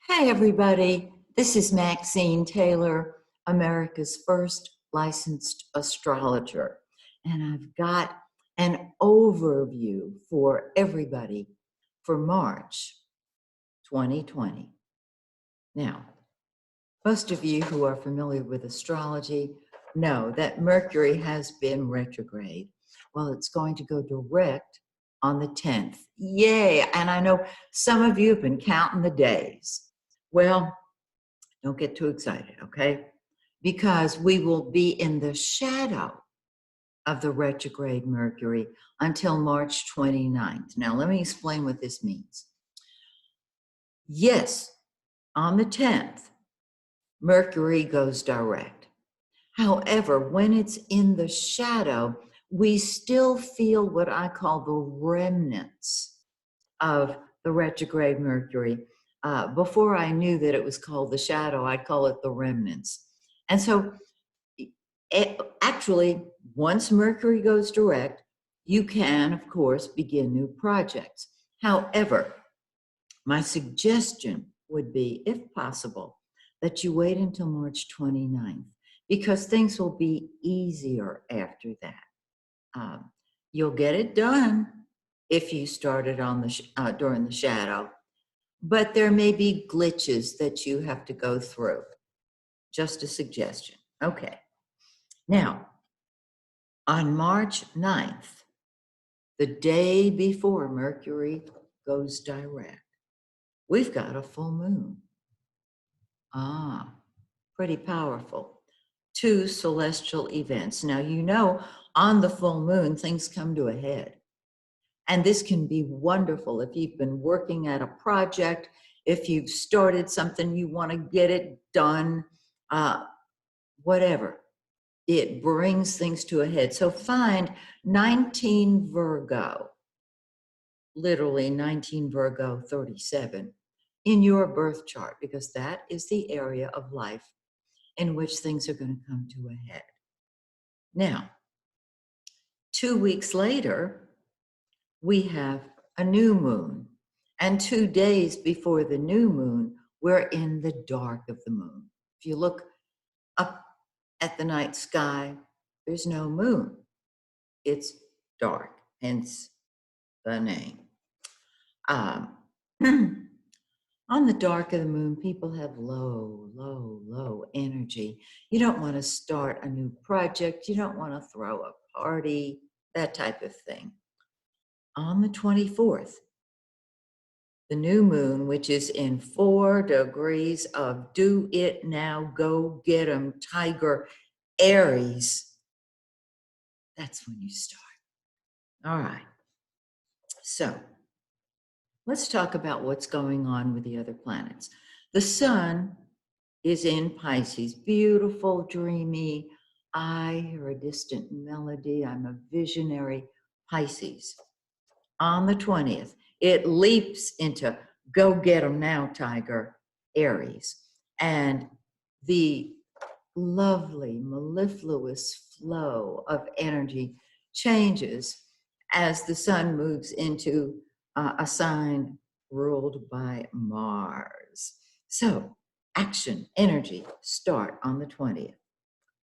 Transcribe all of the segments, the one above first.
Hey, everybody. This is Maxine Taylor, America's first licensed astrologer. And I've got an overview for everybody for March 2020. Now, most of you who are familiar with astrology know that Mercury has been retrograde. Well, it's going to go direct on the 10th. Yay! And I know some of you have been counting the days. Well, don't get too excited, okay? Because we will be in the shadow of the retrograde Mercury until March 29th. Now, let me explain what this means. Yes, on the 10th, Mercury goes direct. However, when it's in the shadow, we still feel what I call the remnants of the retrograde Mercury. Before I knew that it was called the shadow, I'd call it the remnants. And so actually, once Mercury goes direct, you can, of course, begin new projects. However, my suggestion would be, if possible, that you wait until March 29th, because things will be easier after that. You'll get it done if you started on the during the shadow, but there may be glitches that you have to go through. Just a suggestion. Okay. Now, on March 9th, the day before Mercury goes direct, we've got a full moon. Pretty powerful. Two celestial events. Now, you know, on the full moon, things come to a head. And this can be wonderful if you've been working at a project, if you've started something, you want to get it done, whatever. It brings things to a head. So find 19 Virgo, literally 19 Virgo 37, in your birth chart, because that is the area of life in which things are going to come to a head. Now, 2 weeks later, we have a new moon. And 2 days before the new moon, we're in the dark of the moon. If you look up at the night sky, there's no moon. It's dark, hence the name. On the dark of the moon, people have low energy. You don't want to start a new project. You don't want to throw a party, that type of thing. On the 24th, the new moon, which is in 4 degrees of do it now, go get 'em, Tiger, Aries. That's when you start. All right. So let's talk about what's going on with the other planets. The sun is in Pisces, beautiful, dreamy. I hear a distant melody. I'm a visionary Pisces. On the 20th, it leaps into go get 'em now, Tiger, Aries. And the lovely, mellifluous flow of energy changes as the sun moves into a sign ruled by Mars. So action, energy start on the 20th.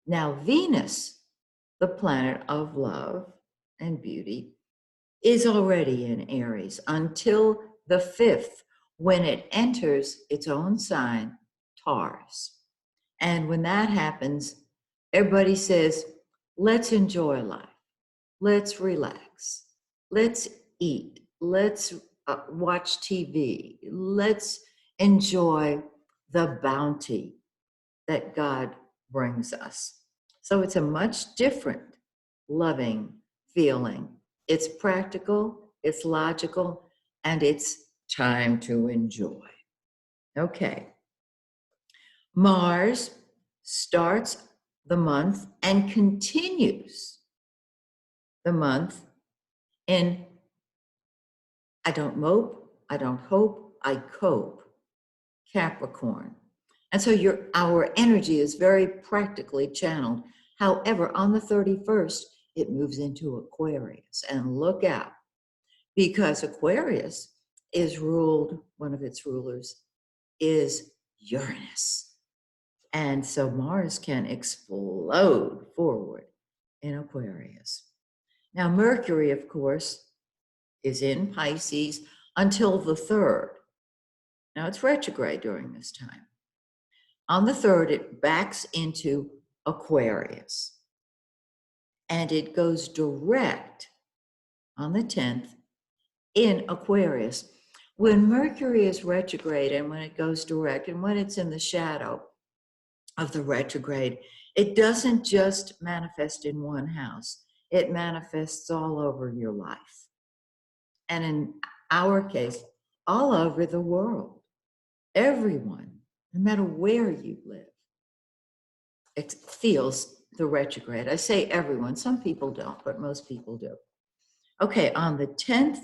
Now, Venus, the planet of love and beauty, is already in Aries until the 5th, when it enters its own sign, Taurus. And when that happens, everybody says, let's enjoy life. Let's relax. Let's eat. Let's watch TV. Let's enjoy the bounty that God brings us. So it's a much different loving feeling. It's practical, it's logical, and it's time to enjoy. Okay. Mars starts the month and continues the month in I don't mope, I don't hope, I cope, Capricorn. And so our energy is very practically channeled. However, on the 31st, it moves into Aquarius. And look out, because Aquarius is ruled, one of its rulers is Uranus. And so Mars can explode forward in Aquarius. Now, Mercury, of course, is in Pisces until the 3rd. Now, it's retrograde during this time. On the 3rd, it backs into Aquarius. And it goes direct on the 10th in Aquarius. When Mercury is retrograde and when it goes direct and when it's in the shadow of the retrograde, it doesn't just manifest in one house, it manifests all over your life. And in our case, all over the world. Everyone, no matter where you live, it feels the retrograde. I say everyone, some people don't, but most people do. Okay, on the 10th,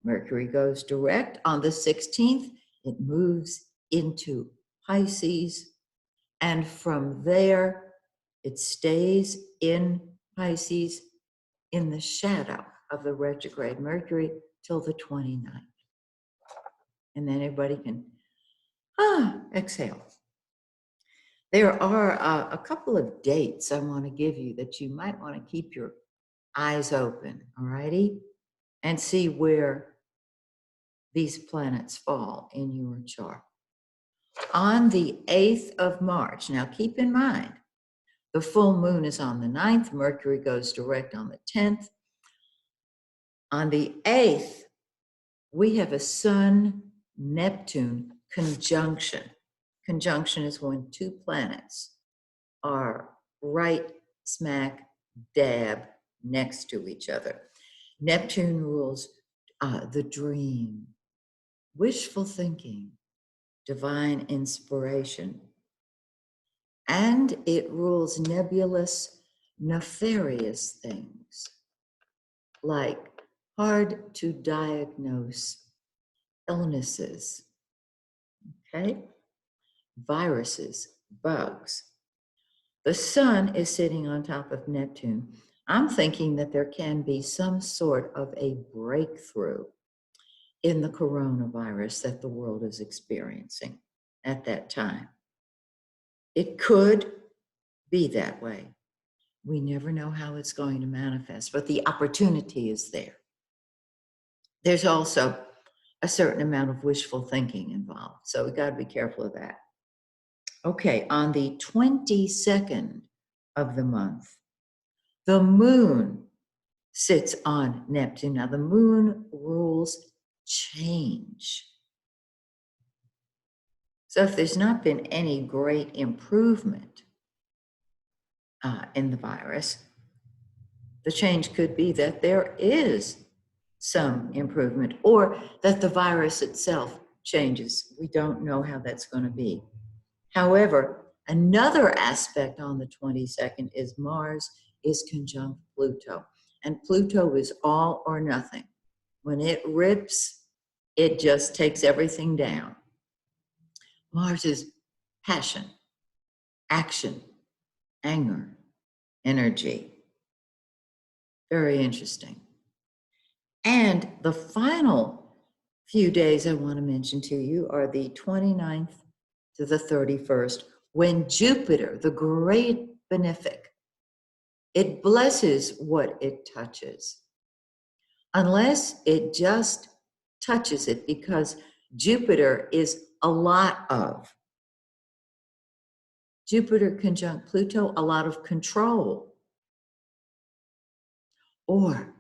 Mercury goes direct. On the 16th, it moves into Pisces. And from there, it stays in Pisces in the shadow of the retrograde Mercury till the 29th. And then everybody can exhale. There are a couple of dates I want to give you that you might want to keep your eyes open, all righty? And see where these planets fall in your chart. On the 8th of March, now keep in mind, the full moon is on the 9th, Mercury goes direct on the 10th. On the 8th, we have a Sun-Neptune conjunction. Conjunction is when two planets are right smack dab next to each other. Neptune rules the dream, wishful thinking, divine inspiration, and it rules nebulous, nefarious things like hard to diagnose illnesses, okay? Viruses, bugs. The sun is sitting on top of Neptune. I'm thinking that there can be some sort of a breakthrough in the coronavirus that the world is experiencing at that time. It could be that way. We never know how it's going to manifest, but the opportunity is there. There's also a certain amount of wishful thinking involved, so we got to be careful of that. Okay, on the 22nd of the month, the moon sits on Neptune. Now, the moon rules change. So if there's not been any great improvement in the virus, the change could be that there is some improvement or that the virus itself changes. We don't know how that's going to be. However, another aspect on the 22nd is Mars is conjunct Pluto. And Pluto is all or nothing. When it rips, it just takes everything down. Mars is passion, action, anger, energy. Very interesting. And the final few days I want to mention to you are the 29th to the 31st, when Jupiter, the great benefic, it blesses what it touches. Unless it just touches it, because Jupiter is a lot of. Jupiter conjunct Pluto, a lot of control. Or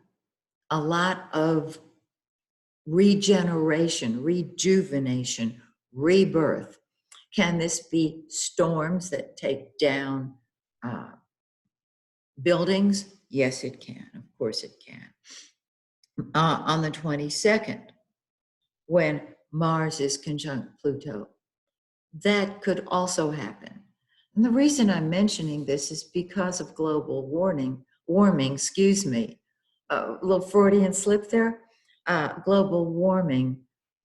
a lot of regeneration, rejuvenation, rebirth. Can this be storms that take down buildings? Yes, it can. Of course it can. On the 22nd, when Mars is conjunct Pluto, that could also happen. And the reason I'm mentioning this is because of global warming, a little Freudian slip there, global warming,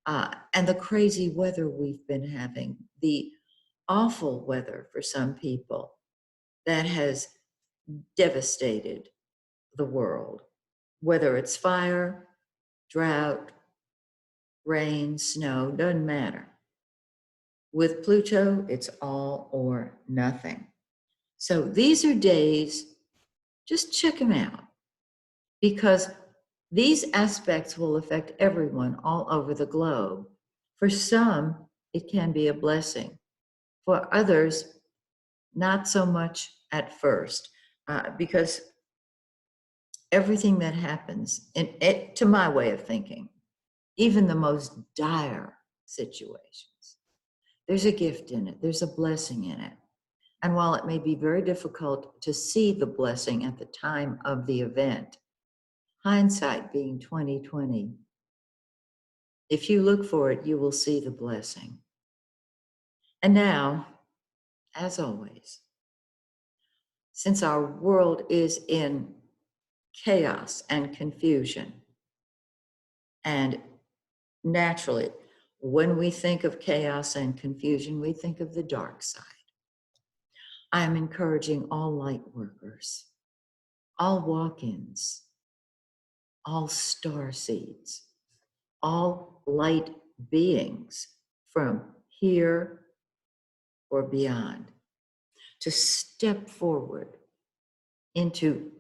and the crazy weather we've been having, the awful weather for some people that has devastated the world, whether it's fire, drought, rain, snow, doesn't matter. With Pluto, it's all or nothing. So these are days, just check them out, because these aspects will affect everyone all over the globe. For some, it can be a blessing. For others, not so much at first, because everything that happens, to my way of thinking, even the most dire situations, there's a gift in it, there's a blessing in it. And while it may be very difficult to see the blessing at the time of the event, hindsight being 2020, if you look for it, you will see the blessing. And now, as always, since our world is in chaos and confusion, and naturally, when we think of chaos and confusion, we think of the dark side. I am encouraging all light workers, all walk-ins, all star seeds, all light beings from here or beyond, to step forward into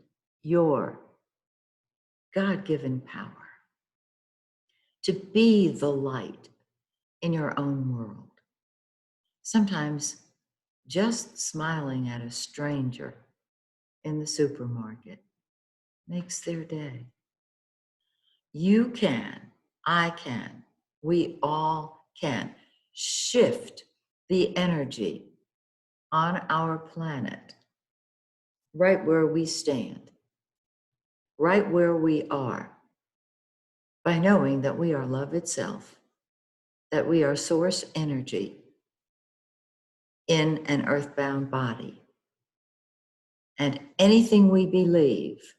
your God-given power, to be the light in your own world. Sometimes just smiling at a stranger in the supermarket makes their day. You can, I can, we all can shift the energy on our planet right where we stand, right where we are, by knowing that we are love itself, that we are source energy in an earthbound body. And anything we believe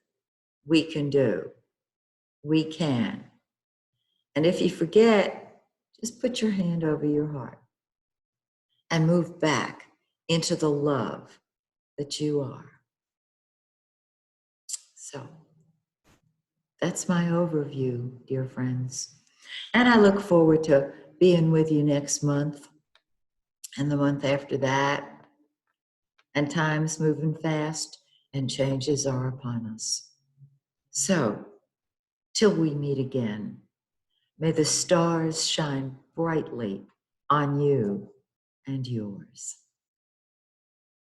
we can do, we can. And if you forget, just put your hand over your heart and move back into the love that you are. So that's my overview, dear friends. And I look forward to being with you next month and the month after that. And time's moving fast and changes are upon us. So, till we meet again, may the stars shine brightly on you and yours.